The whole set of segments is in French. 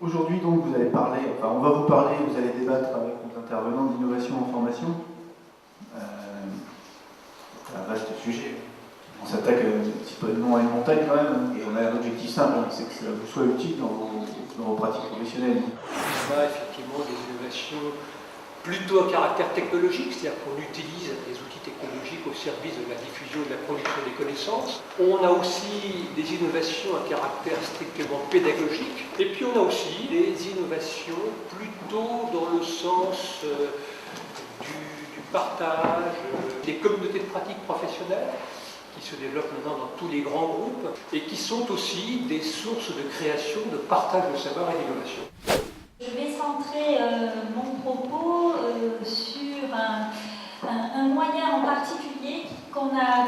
Aujourd'hui, donc, vous allez parler, enfin, on va vous parler, vous allez débattre avec nos intervenants d'innovation en formation. C'est un vaste sujet. On s'attaque un petit peu à une montagne quand même, et on a un objectif simple, hein, c'est que ça vous soit utile dans vos pratiques professionnelles. On a effectivement des innovations plutôt à caractère technologique, c'est-à-dire qu'on utilise des outils technologiques au service de la diffusion et de la production des connaissances. On a aussi des innovations à caractère strictement pédagogique. Et puis on a aussi des innovations plutôt dans le sens du partage, des communautés de pratique professionnelles qui se développent maintenant dans tous les grands groupes et qui sont aussi des sources de création, de partage de savoir et d'innovation. Je vais centrer mon propos sur un moyen en particulier qu'on a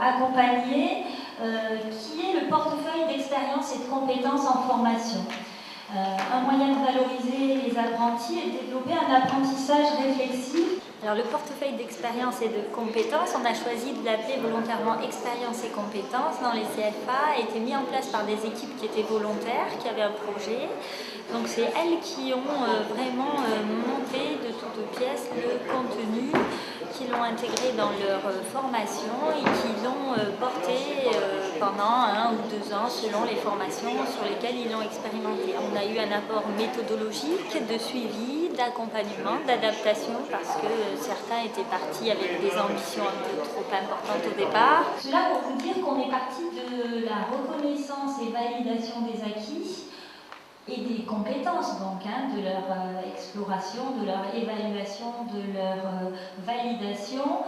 accompagné, qui est le portefeuille d'expériences et de compétences en formation. Un moyen de valoriser les apprentis et de développer un apprentissage réflexif. Alors le portefeuille d'expériences et de compétences, on a choisi de l'appeler volontairement expériences et compétences dans les CFA, a été mis en place par des équipes qui étaient volontaires, qui avaient un projet. Donc c'est elles qui ont vraiment monté de toutes pièces le contenu, qui l'ont intégré dans leur formation et qui l'ont porté pendant 1 ou 2 ans selon les formations sur lesquelles ils l'ont expérimenté. On a eu un apport méthodologique, de suivi, d'accompagnement, d'adaptation parce que certains étaient partis avec des ambitions un peu trop importantes au départ. Cela pour vous dire qu'on est parti de la reconnaissance et validation des acquis et des compétences, donc, de leur exploration, de leur évaluation, de leur validation,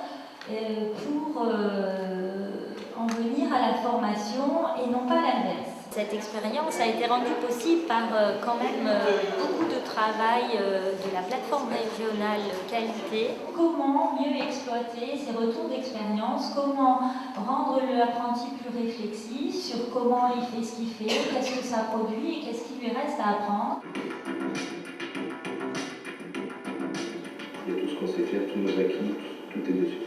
pour en venir à la formation et non pas l'inverse. Cette expérience a été rendue possible par quand même beaucoup de travail de la plateforme régionale qualité. Comment mieux exploiter ces retours d'expérience, comment rendre l'apprenti plus réflexif sur comment il fait ce qu'il fait, qu'est-ce que ça produit et qu'est-ce qu'il lui reste à apprendre. Il y a tout ce qu'on sait faire, tous nos acquis, tout est dessus.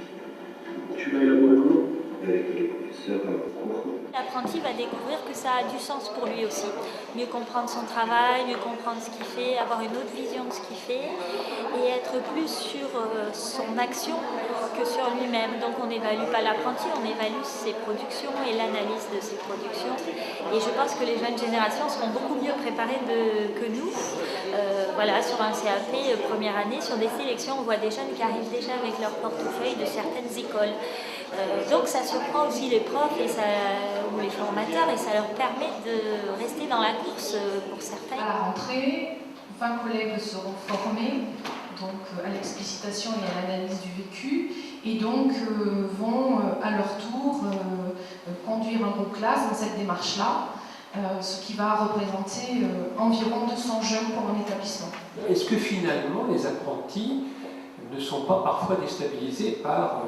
Tu l'as élaboré comment? Avec les professeurs en cours. L'apprenti va découvrir que ça a du sens pour lui aussi. Mieux comprendre son travail, mieux comprendre ce qu'il fait, avoir une autre vision de ce qu'il fait et être plus sur son action que sur lui-même. Donc on n'évalue pas l'apprenti, on évalue ses productions et l'analyse de ses productions. Et je pense que les jeunes générations seront beaucoup mieux préparées que nous. Voilà, sur un CAP première année, sur des sélections, on voit des jeunes qui arrivent déjà avec leur portefeuille de certaines écoles. Donc ça surprend aussi les profs ou les formateurs et ça leur permet de rester dans la course pour certains. À la rentrée, 20 collègues seront formés donc, à l'explicitation et à l'analyse du vécu et donc vont à leur tour conduire un groupe classe dans cette démarche-là, ce qui va représenter environ 200 jeunes pour un établissement. Est-ce que finalement les apprentis ne sont pas parfois déstabilisés par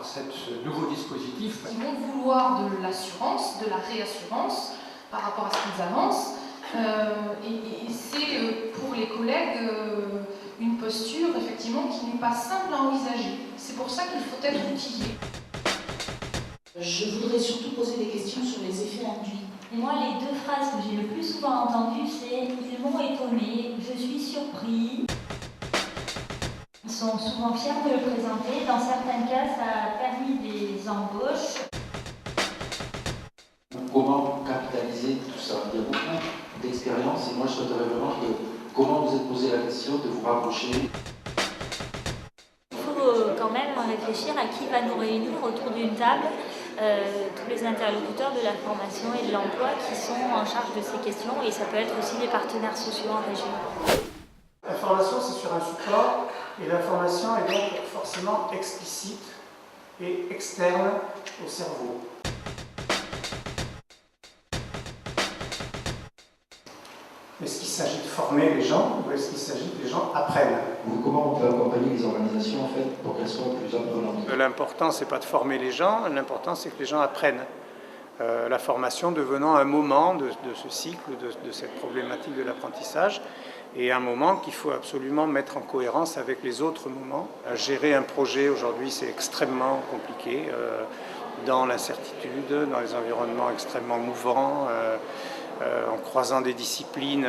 ce nouveau dispositif? Ils vont vouloir de l'assurance, de la réassurance par rapport à ce qu'ils avancent. Et c'est pour les collègues une posture effectivement qui n'est pas simple à envisager. C'est pour ça qu'il faut être outillé. Je voudrais surtout poser des questions sur les effets induits. Et moi, les 2 phrases que j'ai le plus souvent entendues, c'est « ils m'ont étonné, je suis surpris ». Ils sont souvent fiers de le présenter. Dans certains cas, ça a permis des embauches. Comment capitaliser tout ça? Il y a beaucoup d'expériences et moi je souhaiterais vraiment comment vous êtes posé la question de vous rapprocher. Il faut quand même réfléchir à qui va nous réunir autour d'une table. Tous les interlocuteurs de la formation et de l'emploi qui sont en charge de ces questions et ça peut être aussi les partenaires sociaux en région. La formation, c'est sur un support et l'information est donc forcément explicite et externe au cerveau. Est-ce qu'il s'agit de former les gens ou est-ce qu'il s'agit que les gens apprennent? Comment on peut accompagner les organisations en fait, pour qu'elles soient plus apprenantes? L'important, c'est pas de former les gens, l'important, c'est que les gens apprennent. La formation devenant un moment de ce cycle, de cette problématique de l'apprentissage, et un moment qu'il faut absolument mettre en cohérence avec les autres moments. Gérer un projet aujourd'hui, c'est extrêmement compliqué, dans l'incertitude, dans les environnements extrêmement mouvants. en croisant des disciplines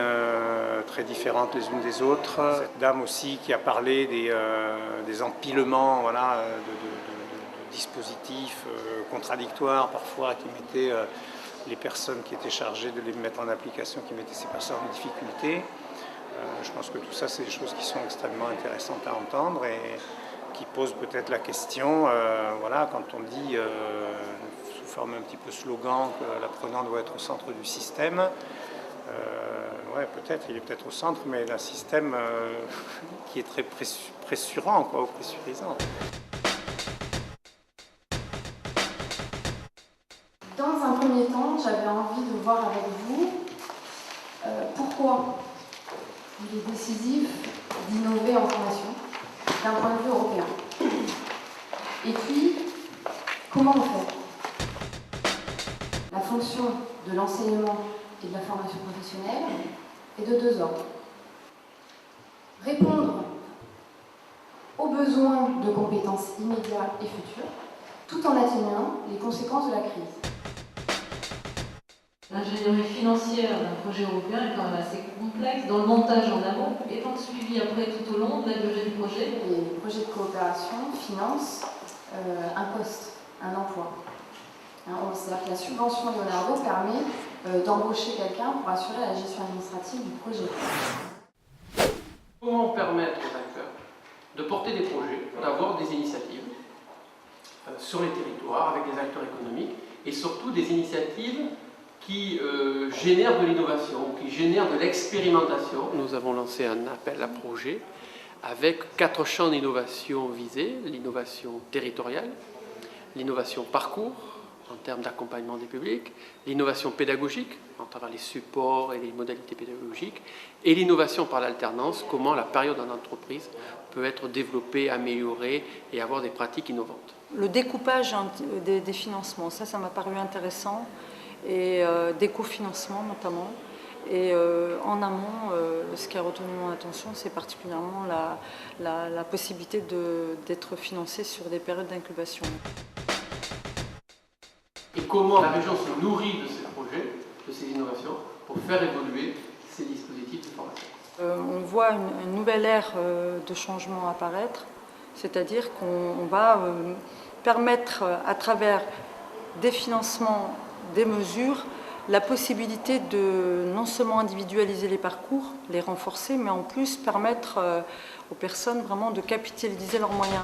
très différentes les unes des autres. Cette dame aussi qui a parlé des empilements, voilà, de dispositifs contradictoires parfois qui mettaient les personnes qui étaient chargées de les mettre en application, qui mettaient ces personnes en difficulté. Je pense que tout ça, c'est des choses qui sont extrêmement intéressantes à entendre et qui posent peut-être la question, voilà, quand on dit sous forme un petit peu slogan que l'apprenant doit être au centre du système, ouais, peut-être, il est peut-être au centre, mais un système qui est très pressurant, quoi, ou pressurisant. Dans un premier temps, j'avais envie de voir avec vous pourquoi il est décisif d'innover en formation d'un point de vue européen. Et puis, comment on fait? La fonction de l'enseignement et de la formation professionnelle est de deux ordres. Répondre aux besoins de compétences immédiats et futures, tout en atténuant les conséquences de la crise. L'ingénierie financière d'un projet européen est quand même assez complexe dans le montage en amont, étant suivi après tout au long de la durée du projet. Les projets de coopération financent un poste, un emploi. C'est-à-dire que la subvention Leonardo permet d'embaucher quelqu'un pour assurer la gestion administrative du projet. Comment permettre aux acteurs de porter des projets, d'avoir des initiatives sur les territoires avec des acteurs économiques et surtout des initiatives qui génèrent de l'innovation, qui génèrent de l'expérimentation. Nous avons lancé un appel à projet avec 4 champs d'innovation visés: l'innovation territoriale, l'innovation parcours en termes d'accompagnement des publics, l'innovation pédagogique en travers les supports et les modalités pédagogiques, et l'innovation par l'alternance, comment la période en entreprise peut être développée, améliorée et avoir des pratiques innovantes. Le découpage des financements, ça m'a paru intéressant, et des cofinancements notamment. Et en amont, ce qui a retenu mon attention, c'est particulièrement la possibilité d'être financé sur des périodes d'incubation. Et comment la région se nourrit de ces projets, de ces innovations, pour faire évoluer ces dispositifs de formation. On voit une nouvelle ère de changement apparaître, c'est-à-dire qu'on va permettre à travers des financements, des mesures, la possibilité de non seulement individualiser les parcours, les renforcer, mais en plus permettre aux personnes vraiment de capitaliser leurs moyens.